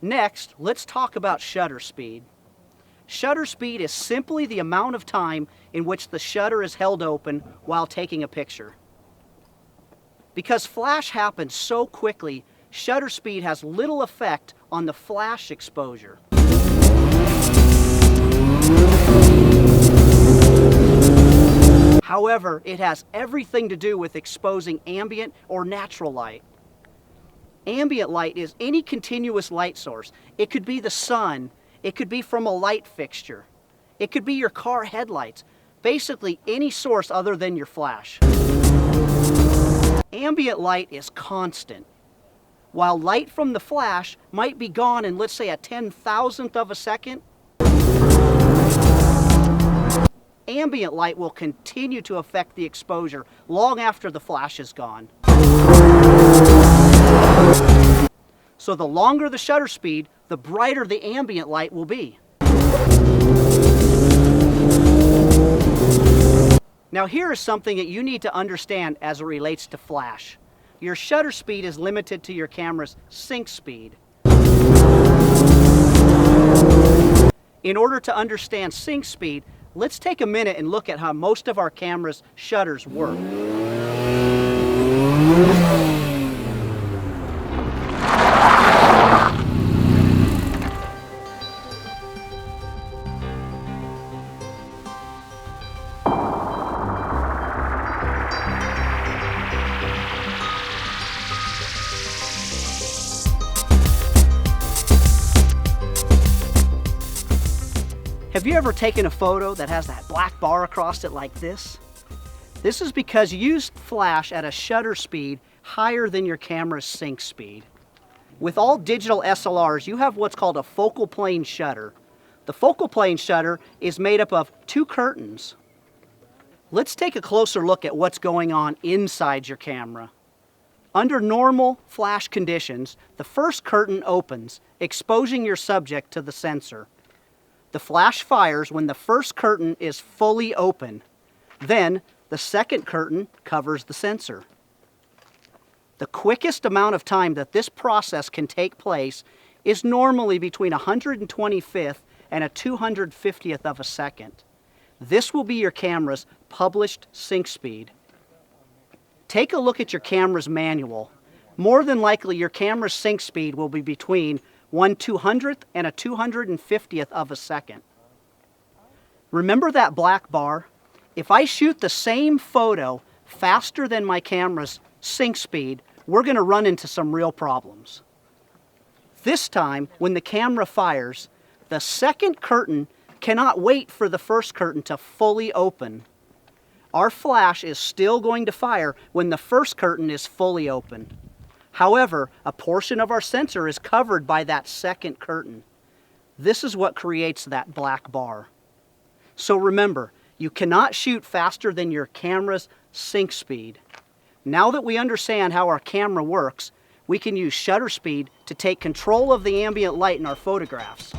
Next, let's talk about shutter speed. Shutter speed is simply the amount of time in which the shutter is held open while taking a picture. Because flash happens so quickly, shutter speed has little effect on the flash exposure. However, it has everything to do with exposing ambient or natural light. Ambient light is any continuous light source. It could be the sun, it could be from a light fixture, it could be your car headlights, basically any source other than your flash. Ambient light is constant. While light from the flash might be gone in, let's say, a 10,000th of a second, ambient light will continue to affect the exposure long after the flash is gone. So the longer the shutter speed, the brighter the ambient light will be. Now here is something that you need to understand as it relates to flash. Your shutter speed is limited to your camera's sync speed. In order to understand sync speed, let's take a minute and look at how most of our camera's shutters work. Have you ever taken a photo that has that black bar across it like this? This is because you used flash at a shutter speed higher than your camera's sync speed. With all digital SLRs, you have what's called a focal plane shutter. The focal plane shutter is made up of two curtains. Let's take a closer look at what's going on inside your camera. Under normal flash conditions, the first curtain opens, exposing your subject to the sensor. The flash fires when the first curtain is fully open. Then, the second curtain covers the sensor. The quickest amount of time that this process can take place is normally between 125th and a 250th of a second. This will be your camera's published sync speed. Take a look at your camera's manual. More than likely, your camera's sync speed will be between 1/200th and a 250th of a second. Remember that black bar? If I shoot the same photo faster than my camera's sync speed, we're going to run into some real problems. This time, when the camera fires, the second curtain cannot wait for the first curtain to fully open. Our flash is still going to fire when the first curtain is fully open. However, a portion of our sensor is covered by that second curtain. This is what creates that black bar. So remember, you cannot shoot faster than your camera's sync speed. Now that we understand how our camera works, we can use shutter speed to take control of the ambient light in our photographs.